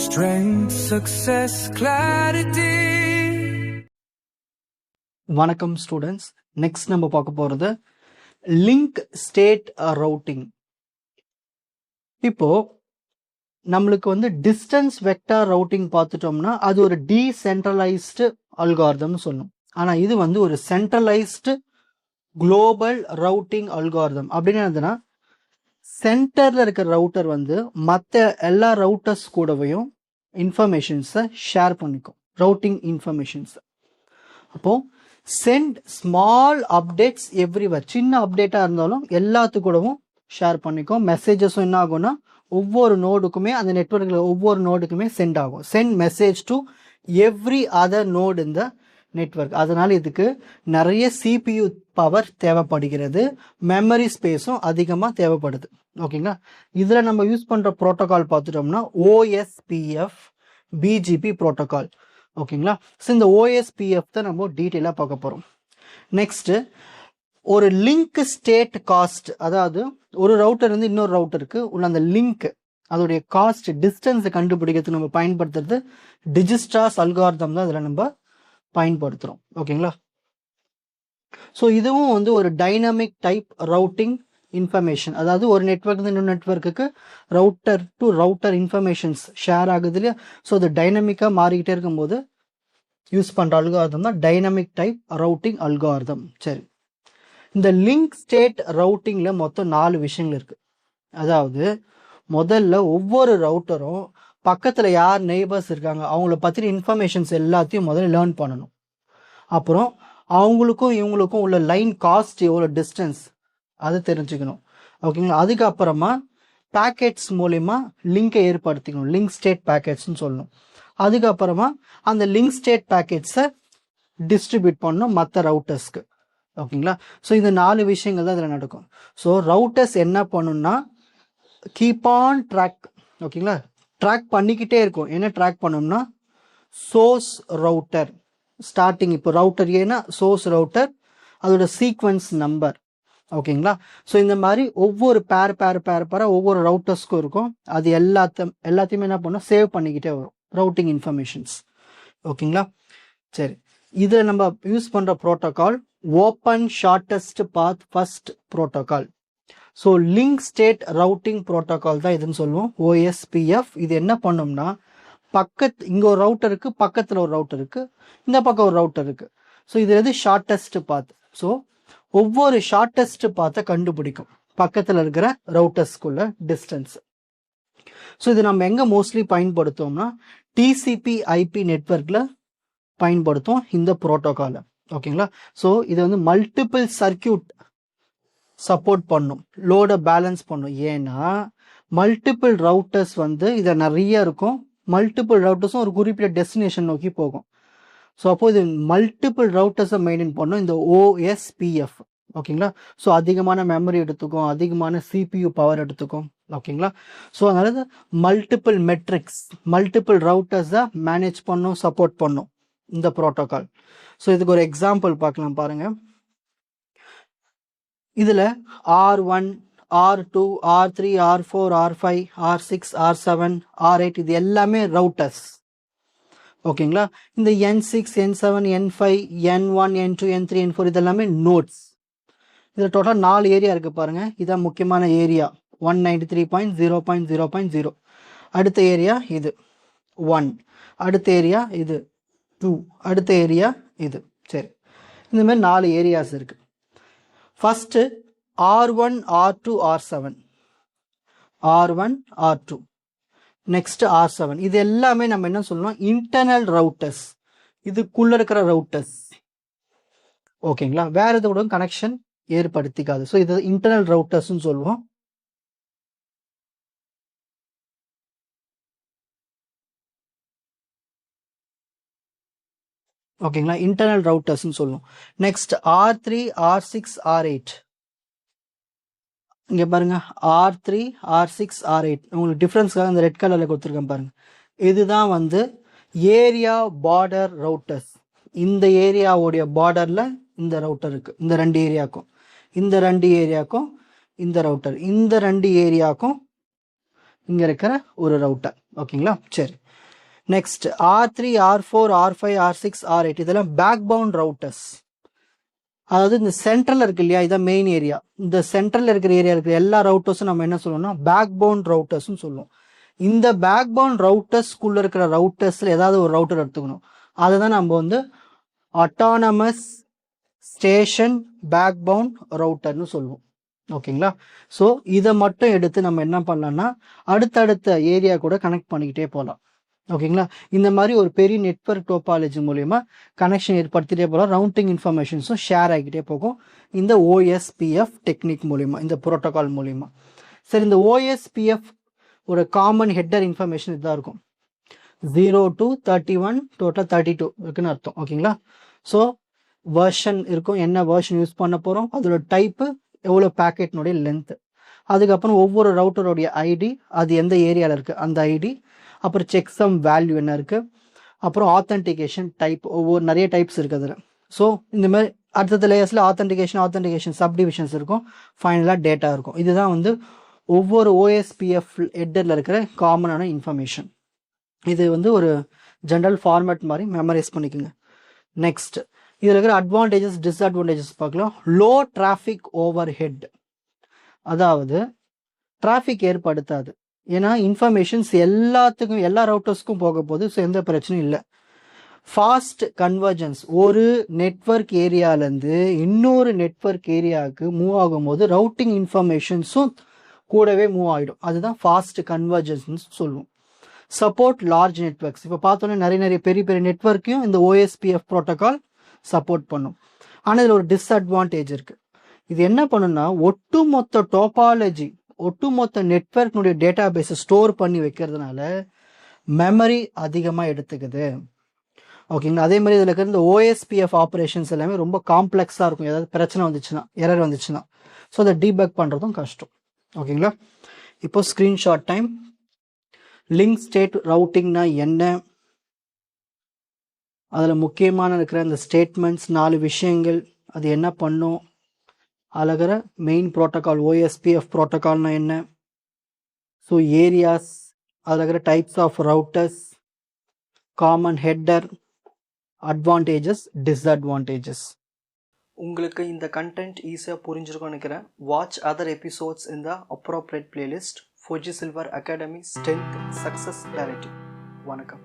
Strength, success, clarity. வணக்கம் students. Next நம்ம பார்க்க போகிறது லிங்க் ஸ்டேட் ரவுட்டிங். இப்போ நம்மளுக்கு வந்து டிஸ்டன்ஸ் வெக்டார் ரவுட்டிங் பார்த்துட்டோம்னா அது ஒரு டீசென்ட்ரலைஸ்டு அல்காரிதம்னு சொல்லணும். ஆனால் இது வந்து ஒரு சென்ட்ரலைஸ்டு குளோபல் ரவுட்டிங் அல்காரிதம். அப்படின்னு என்னதுன்னா சென்டரில் இருக்கிற ரவுட்டர் வந்து மற்ற எல்லா ரவுட்டர்ஸ் கூடவையும் இன்ஃபர்மேஷன்ஸை ஷேர் பண்ணிக்கும், ரவுட்டிங் இன்ஃபர்மேஷன்ஸை. அப்போது சென்ட் ஸ்மால் அப்டேட்ஸ் எவ்ரிவேர், சின்ன அப்டேட்டாக இருந்தாலும் எல்லாத்துக்கூடவும் ஷேர் பண்ணிக்கும். மெசேஜஸும் என்ன ஆகும்னா ஒவ்வொரு நோடுக்குமே, அந்த நெட்வொர்க்கில் ஒவ்வொரு நோடுக்குமே சென்ட் ஆகும். Sent message to every other node இந்த நெட்வொர்க். அதனால் இதுக்கு நிறைய சிபியு பவர் தேவைப்படுகிறது, மெமரி ஸ்பேஸும் அதிகமாக தேவைப்படுது. ஓகேங்களா. இதில் நம்ம யூஸ் பண்ணுற ப்ரோட்டோகால் பார்த்துட்டோம்னா OSPF BGP ப்ரோட்டோகால். ஓகேங்களா. ஸோ இந்த OSPF தான் நம்ம டீட்டெயிலாக பார்க்க போகிறோம். நெக்ஸ்ட்டு ஒரு லிங்க் ஸ்டேட் காஸ்ட், அதாவது ஒரு ரவுட்டர் வந்து இன்னொரு ரவுட்டருக்கு உள்ள அந்த லிங்க் அதோடைய காஸ்ட் டிஸ்டன்ஸை கண்டுபிடிக்கிறதுக்கு நம்ம பயன்படுத்துறது டிஜிஸ்ட்ராஸ் அல்காரிதம் தான் இதில் நம்ம பயன்படுத்துகிறோம். ஓகேங்களா. ஸோ இதுவும் வந்து ஒரு டைனமிக் டைப் ரவுட்டிங் இன்ஃபர்மேஷன், அதாவது ஒரு நெட்வொர்க் இன்னொரு நெட்வொர்க்குக்கு router to router informations share ஆகுது இல்லையா. ஸோ அது டைனமிக்காக மாறிக்கிட்டே இருக்கும்போது யூஸ் பண்ணுற அல்காரிதம் தான் டைனமிக் டைப் ரவுட்டிங் அல்காரிதம். சரி, இந்த லிங்க் ஸ்டேட் ரவுட்டிங்கில் மொத்தம் 4 விஷயங்கள் இருக்குது. அதாவது முதல்ல ஒவ்வொரு ரவுட்டரும் பக்கத்தில் யார் நெய்பர்ஸ் இருக்காங்க அவங்கள பற்றின இன்ஃபர்மேஷன்ஸ் எல்லாத்தையும் முதல்ல லேர்ன் பண்ணணும். அப்புறம் அவங்களுக்கும் இவங்களுக்கும் உள்ள லைன் காஸ்ட் எவ்வளோ டிஸ்டன்ஸ் அது தெரிஞ்சுக்கணும். ஓகேங்களா. அதுக்கப்புறமா பேக்கெட்ஸ் மூலிமா லிங்கை ஏற்படுத்திக்கணும், லிங்க் ஸ்டேட் பேக்கெட்ஸ்னு சொல்லணும். அதுக்கப்புறமா அந்த லிங்க் ஸ்டேட் பேக்கெட்ஸை டிஸ்ட்ரிபியூட் பண்ணணும் மற்ற ரவுட்டர்ஸ்க்கு. ஓகேங்களா. ஸோ இந்த 4 விஷயங்கள் தான் இதில் நடக்கும். ஸோ ரவுட்டர்ஸ் என்ன பண்ணணும்னா கீப் ஆன் ட்ராக். ஓகேங்களா. ட்ராக் பண்ணிக்கிட்டே இருக்கும். என்ன ட்ராக் பண்ணணும்னா சோர்ஸ் ரவுட்டர் ஸ்டார்டிங், இப்போ ரவுட்டர் ஏன்னா சோர்ஸ் ரவுட்டர், அதோட சீக்வன்ஸ் நம்பர். ஓகேங்களா. ஸோ இந்த மாதிரி ஒவ்வொரு பேராக ஒவ்வொரு ரவுட்டர்ஸ்க்கும் இருக்கும். அது எல்லாத்தையுமே என்ன பண்ணணும், சேவ் பண்ணிக்கிட்டே வரும் ரவுட்டிங் இன்ஃபர்மேஷன்ஸ். ஓகேங்களா. சரி, இதில் நம்ம யூஸ் பண்ணுற protocol open shortest path first protocol. So link state routing protocol தான் இதுன்னு சொல்லுவோம், OSPF. இது என்ன பண்ணோம்னா இங்கே ஒரு ரவுட்டர் இருக்குது, பக்கத்தில் ஒரு ரவுட்டர் இருக்குது, இந்த பக்கம் ஒரு ரவுட்டர் இருக்குது. ஸோ இது எது ஷார்ட்டஸ்ட் பாத். ஸோ ஒவ்வொரு ஷார்ட்டஸ்ட் பாத்தை கண்டுபிடிக்கும் பக்கத்தில் இருக்கிற ரவுட்டர்ஸ்குள்ள டிஸ்டன்ஸ். ஸோ இது நம்ம எங்கே மோஸ்ட்லி பயன்படுத்துவோம்னா TCP/IP நெட்வொர்க்கில் பயன்படுத்தும் இந்த ப்ரோட்டோகாலை. ஓகேங்களா. ஸோ இது வந்து மல்டிபிள் சர்க்கியூட் சப்போர்ட் பண்ணும், லோடை பேலன்ஸ் பண்ணும். ஏன்னா மல்டிபிள் ரவுட்டர்ஸ் வந்து இதை நிறைய இருக்கும், மல்டிபிள் ரவுட்டர்ஸும் ஒரு குறிப்பிட்ட டெஸ்டினேஷன் நோக்கி போகும். ஸோ அப்போ இது மல்டிபிள் ரவுட்டர்ஸை மெயின்டைன் பண்ணும் இந்த OSPF. ஓகேங்களா. ஸோ அதிகமான மெமரி எடுத்துக்கும், அதிகமான CPU பவர் எடுத்துக்கும். ஓகேங்களா. ஸோ அதனால மல்டிபிள் மெட்ரிக்ஸ், மல்டிபிள் ரவுட்டர்ஸை மேனேஜ் பண்ணும், சப்போர்ட் பண்ணும் இந்த ப்ரோட்டோகால். ஸோ இதுக்கு ஒரு எக்ஸாம்பிள் பார்க்கலாம் பாருங்க. இதில் R1, R2, R3, R4, R5, R6, R7, R8 இது எல்லாமே ரவுட்டர்ஸ். ஓகேங்களா. இந்த N6, N7, N5, N1, N2, N3, N4 இது எல்லாமே நோட்ஸ். இதில் டோட்டல் 4 ஏரியா இருக்குது பாருங்கள். இதான் முக்கியமான ஏரியா 193.0.0.0. அடுத்த ஏரியா இது 1, அடுத்த ஏரியா இது 2, அடுத்த ஏரியா இது. சரி, இந்த மாதிரி 4 ஏரியாஸ் இருக்குது. First R1, R2, R7, R1, R2, next R7. இது எல்லாமே நம்ம என்ன சொல்லணும், இன்டர்னல் ரவுட்டர்ஸ், இதுக்குள்ள இருக்கிற ரவுட்டர்ஸ். ஓகேங்களா. வேற எது கூட கனெக்ஷன் ஏற்படுத்திக்காது. ஸோ இது இன்டர்னல் ரவுட்டர்ஸ்ன்னு சொல்லுவோம். ஓகேங்களா. இன்டர்னல் ரவுட்டர்ஸ்ன்னு சொல்லுவோம். Next R3, R6, R8. இங்கே பாருங்க R3, R6, R8. உங்களுக்கு டிஃப்ரென்ஸ்க்காக இந்த ரெட் கலரில் கொடுத்துருக்கேன் பாருங்க. இதுதான் வந்து ஏரியா பார்டர் ரவுட்டர்ஸ். இந்த ஏரியாவுடைய பார்டரில் இந்த ரவுட்டர் இருக்குது, இந்த 2 ஏரியாவுக்கும், இந்த 2 ஏரியாவுக்கும் இந்த ரவுட்டர், இந்த 2 ஏரியாவுக்கும் இங்கே இருக்கிற ஒரு ரவுட்டர். ஓகேங்களா? சரி, next R3, R4, R5, R6, R8 இதெல்லாம் பேக் பவுண்ட் ரவுட்டர்ஸ். அதாவது இந்த சென்ட்ரல் இருக்கு இல்லையா, இதான் மெயின் ஏரியா. இந்த சென்ட்ரல் இருக்கிற ஏரியா இருக்கிற எல்லா ரவுட்டர்ஸும் நம்ம என்ன சொல்லுவோம்னா பேக் பவுண்ட் ரவுட்டர்ஸ்னு சொல்லுவோம். இந்த பேக் பவுண்ட் ரவுட்டர்ஸ்குள்ள இருக்கிற ரவுட்டர்ஸில் ஏதாவது ஒரு ரவுட்டர் எடுத்துக்கணும். அதை தான் நம்ம வந்து அட்டானமஸ் ஸ்டேஷன் பேக் பவுண்ட் ரவுட்டர்னு சொல்லுவோம். ஓகேங்களா? ஸோ இதை மட்டும் எடுத்து நம்ம என்ன பண்ணலாம்னா அடுத்தடுத்த ஏரியா கூட கனெக்ட் பண்ணிக்கிட்டே போகலாம். ஓகேங்களா? இந்த மாதிரி ஒரு பெரிய நெட்வொர்க் டோபாலஜி மூலயமா கனெக்ஷன் ஏற்படுத்திட்டே போகலாம். ரவுட்டிங் இன்ஃபர்மேஷன்ஸும் ஷேர் ஆகிக்கிட்டே போகும் இந்த OSPF டெக்னிக் மூலிமா, இந்த ப்ரோட்டோகால் மூலிமா. சரி, இந்த OSPF ஒரு காமன் ஹெட்டர் இன்ஃபர்மேஷன் இதுதான் இருக்கும். 0 to 31 டோட்டல் 32 இருக்குன்னு அர்த்தம். ஓகேங்களா? ஸோ வெர்ஷன் இருக்கும், என்ன வெர்ஷன் யூஸ் பண்ண போகிறோம், அதோட டைப்பு, எவ்வளோ பேக்கெட்னுடைய லென்த்து, அதுக்கப்புறம் ஒவ்வொரு ரவுட்டருடைய ஐடி, அது எந்த ஏரியாவில் இருக்குது அந்த ஐடி, அப்புறம் செக் சம் வேல்யூ என்ன இருக்குது, அப்புறம் ஆத்தென்டிகேஷன் டைப், ஒவ்வொரு நிறைய டைப்ஸ் இருக்குது அதில். ஸோ இந்த மாதிரி அடுத்த லேயர்ஸில் ஆத்தென்டிகேஷன் சப்டிவிஷன்ஸ் இருக்கும், ஃபைனலாக டேட்டா இருக்கும். இதுதான் வந்து ஒவ்வொரு OSPF ஹெட்டரில் இருக்கிற காமனான இன்ஃபர்மேஷன். இது வந்து ஒரு ஜென்ரல் ஃபார்மேட் மாதிரி மெமரைஸ் பண்ணிக்கோங்க. நெக்ஸ்ட் இதில் இருக்கிற அட்வான்டேஜஸ் டிஸ்அட்வான்டேஜஸ் பார்க்கலாம். லோ டிராஃபிக் ஓவர் ஹெட், அதாவது டிராஃபிக் ஏற்படுத்தாது. ஏன்னா இன்ஃபர்மேஷன்ஸ் எல்லாத்துக்கும் எல்லா ரவுட்டர்ஸ்க்கும் போக போகுது. ஸோ எந்த பிரச்சனையும் இல்லை. ஃபாஸ்ட் கன்வர்ஜன்ஸ், ஒரு நெட்வொர்க் ஏரியாலேருந்து இன்னொரு நெட்வொர்க் ஏரியாவுக்கு மூவ் ஆகும்போது ரவுட்டிங் இன்ஃபர்மேஷன்ஸும் கூடவே மூவ் ஆகிடும். அதுதான் ஃபாஸ்ட் கன்வர்ஜன்ஸ் சொல்லுவோம். சப்போர்ட் லார்ஜ் நெட்வொர்க்ஸ், இப்போ பார்த்தோன்னே நிறைய பெரிய நெட்வொர்க்கையும் இந்த OSPF ப்ரோட்டோகால் சப்போர்ட் பண்ணும். ஆனால் இதில் ஒரு டிஸ்அட்வான்டேஜ் இருக்குது. இது என்ன பண்ணுன்னா ஒட்டுமொத்த டோபாலஜி, ஒட்டுமொத்த நெட்வொர்க்னுடைய டேட்டா பேஸை ஸ்டோர் பண்ணி வைக்கிறதுனால மெமரி அதிகமாக எடுத்துக்குது. ஓகேங்களா? அதே மாதிரி இதில் இருக்கிற இந்த OSPF ஆப்ரேஷன்ஸ் எல்லாமே ரொம்ப காம்ப்ளெக்ஸாக இருக்கும். ஏதாவது பிரச்சனை வந்துச்சுன்னா, எரர் வந்துச்சுன்னா, ஸோ அதை டீபக் பண்ணுறதும் கஷ்டம். ஓகேங்களா? இப்போ ஸ்க்ரீன்ஷாட் டைம். லிங்க் ஸ்டேட் ரவுட்டிங்னா என்ன, அதில் முக்கியமான இருக்கிற இந்த ஸ்டேட்மெண்ட்ஸ் 4 விஷயங்கள், அது என்ன பண்ணும், அதில் இருக்கிற மெயின் ப்ரோட்டோகால் OSPF ப்ரோட்டோகால்னா என்ன, ஸோ ஏரியாஸ், அதில் இருக்கிற types of routers, common header, advantages, disadvantages. உங்களுக்கு இந்த கண்டென்ட் ஈஸியாக புரிஞ்சிருக்கும்னு நினைக்கிறேன். Watch other episodes in the appropriate playlist. Fuji Silver Academy Strength Success Clarity. வணக்கம்.